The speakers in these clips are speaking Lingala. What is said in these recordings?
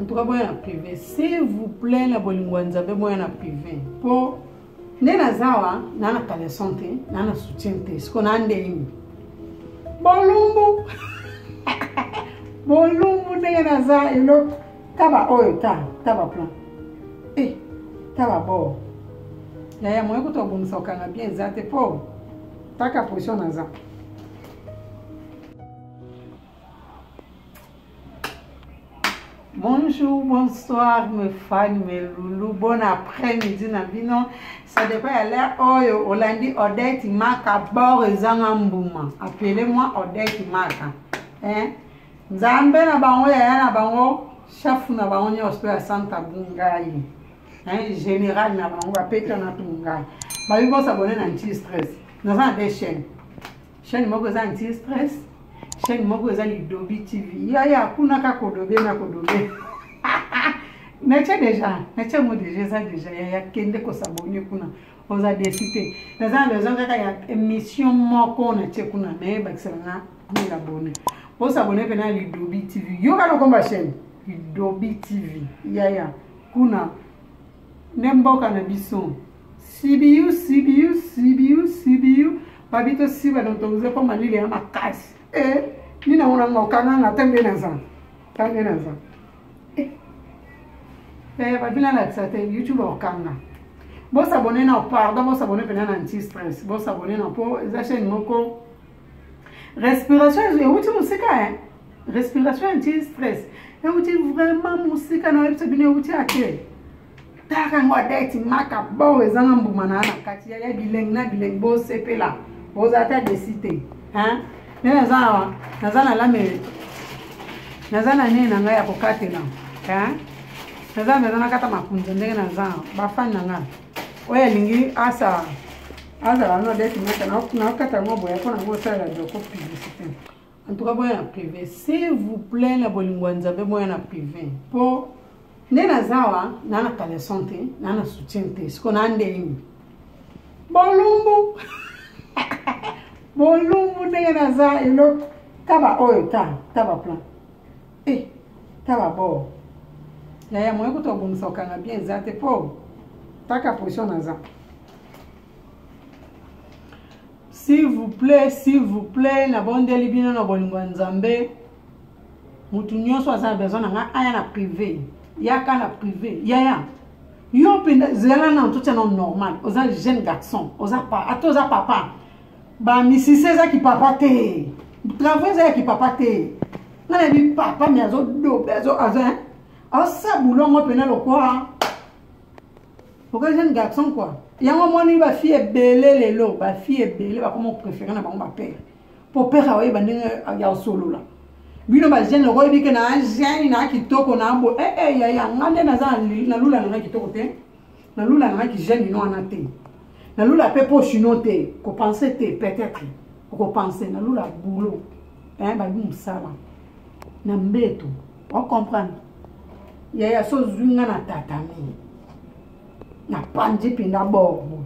En tout cas, moi, en privé. S'il vous plaît, la bolingwanza, moi, en privé. Pour Nena Zawa, nana kale santé, nana soutien. Ce qu'on a ndéimi. Bolumbu. Bolumbu, Nena Zawa, et l'autre. Taba oyo, taba plan. Eh, taba bo. Yaya, moi, écoute, on s'en calme bien, zate po. Taka position naza. Bonjour, bonsoir mes fans, mes loulous, bon après-midi, Nabino. Ça dépend à l'air, Oyo, Olandi, Odette, Maka, Bor et Zangambouma. Appelez-moi Odette Maka. Hein? Zambe na bango, Yaya na bango, chef na bango, ni hospital Santa Bungai. Hein? Général na bango, Péter na Tungai. Bah, ils vont s'abonner à anti-stress. Nous avons des chaînes. Chaîne Mogo anti-stress. Chaîne Mogo Lidobi TV. Yaya, kuna ka kodobe na kodobe. Neche déjà. Neche mo déjà ça déjà. Yaya kende ko s'abonner kuna. On a décidé. Nous avons besoin kaka ya émission moko na che kuna mais bakselanga ni abonner. Pour s'abonner pena Lidobi TV. Yo ka komba chaîne Lidobi TV. Yaya kuna nemboka na biso. CBU. Babito siba donc vous avez pas mal les ma casse. Ni na una ngokana na tembe na za. Tembe na za. Babina la tsate YouTube okanga. Bo s'abonner na pardon, bo s'abonner pena na anti-stress. Bo s'abonner na po za chaîne moko. Respiration, et où tu musique hein? Respiration anti-stress. Et où tu vraiment musique na website bine où tu ake. Taka ngwa date maka bo ezanga mbumana na kati ya bileng na bileng bo sepela. Vous avez décidé, hein? Mais les gens, la mais, les gens n'ont pas ya pokate là, hein? Les gens n'ont pas makunze ndenge na gens, bafani nanga. Oya lingi asa la no date na kata ngobo ya kona ngo sala de publicité. En tout cas, moi en privé, s'il vous plaît la bolingwanza be moi en privé. Pour Nena Zawa, nana kale santé, nana soutien. Ce qu'on a ndéimi. Bolumbu. Bolumbu Nena Zawa, et l'autre. Taba oyo, taba plan. Eh, taba bo. Yaya, moi, écoute, on s'en calme bien, zate po. Taka position naza. S'il vous plaît, la bonne délibine na bolingwanzambe. Mutu nyonso aza besoin na aya na privé. Yaka na privé. Yaya. Yo penda zela na tout est normal. Oza jeune garçon, oza pa, atoza papa. Ba misise za ki papa te. Travail za ki papa te. Na bi papa mi azo do bezo azan. Asa boulon pena lo quoi. Pourquoi jeune garçon quoi? Yango moni ba fille belé lelo, ba fille belé ba comment préférer na ba père. Pour père awe ba ndenge ya solo là. Bino ba jeune lo bi ke na jeune na kitoko na mbo ya ngande na za na lula na kitoko te. Na lula na ki jeune no anate. Na lula pe po chinote, ko penser te peut-être. Ko penser na lula boulot. Ba bi msala. Na mbeto. On comprendre. Ya so zunga na tatami. Na pandi pinda borbo.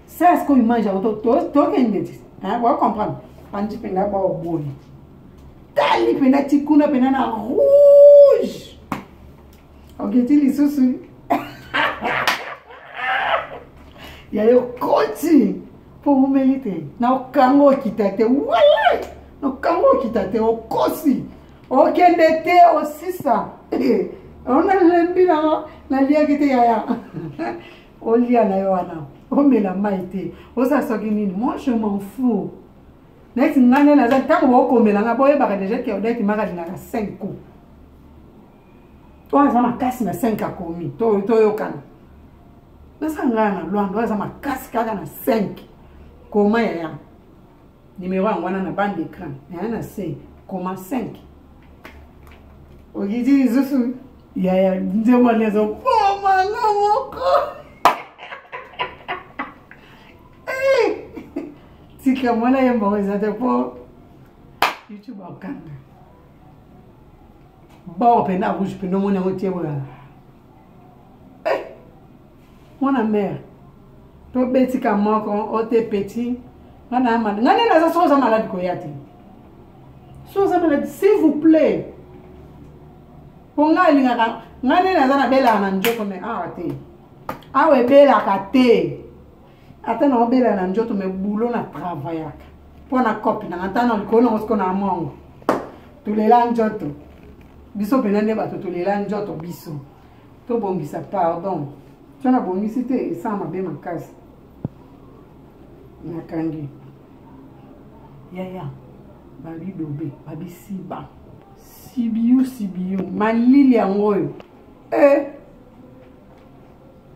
C'est ce qu'on mange to kendeti. On comprendre. Pandi pinda borbo. Tali pena tikuna pena na rouge. Ok, tu les sous. Il y a le côté pour vous mériter. Na okango kitate wala. Na okango kitate okosi. Okendete aussi ça. On a lembi na lia kite yaya. Olia na yoana. Omela maite. Osa soki nini? Moi je m'en fous. Next ngane na za tango okomela nga boye baka déjà que Odette maka dinaka 5 coups. Toi ça ma casse na 5 akomi. To yokana. Nasa ngana lwando ça ma casse kaka na 5. Koma ya. Numéro ngwana na bande d'écran. Na C, koma 5. Ogiji zusu. Ya ndemo lezo poma ngomoko. Tika mwana yemba wezate po YouTube akanga. Bao pena rouge pena mwana ngotie bola. Mwana mère. To betika moko ote petit. Ngana malade. Ngana na so za malade ko yati. So za malade s'il vous plaît. po nga lingaka ngane na zana bela na njoto me te awe bela ka te ata na bela na njoto me bulo na travaillaka po na copie na ata na likolo ngosko na mongo tulela njoto biso penande bato tulela njoto biso to bongisa pardon tona bongisi te sama be makasi nakangi yaya babi dobe babi siba sibiu malili yango oyo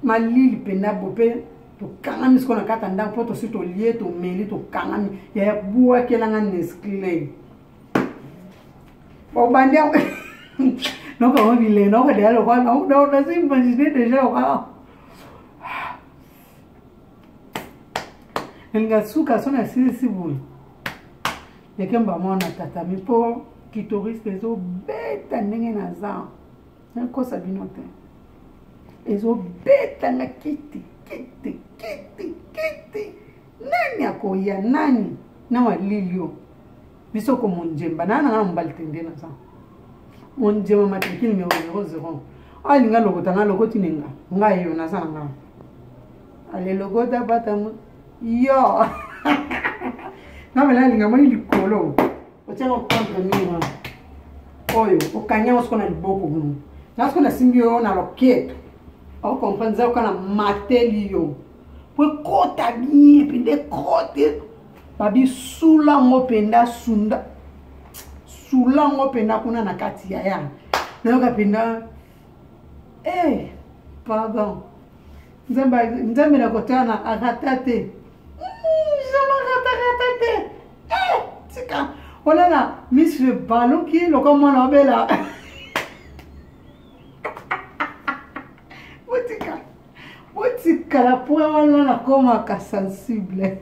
malili penda bope tokangami siko na kata ndako po tosi tolie tomeli tokangami yaya buwakelanga nesclé obandi yango noko obile noko de alo kwa na si imaginer déjà kwa nga suka sona sisi bulu nekemba mona tatami po clitoris ezo beta ndenge na za nakosa bino te ezo beta na kiti nani akoya nani na walilio biso ko monjemba nana ngana mbali tende na za monjemba matrikini me 00 ali nga lokota nga lokoti ninga nga yo na za nga ale lokota batamu yo na mela linga mali likolo otema contre mira oyo okanya oskona liboko gumu na oskona simbio na loketo au comprendre okana matelio po kota bien pende kote babi sula ngopenda sunda sula ngopenda kuna na kati ya ya na okapenda pardon nzambe na kotana akatate tika olala monsieur Baluki loko mwana obela botika la poa wana na koma ka sensible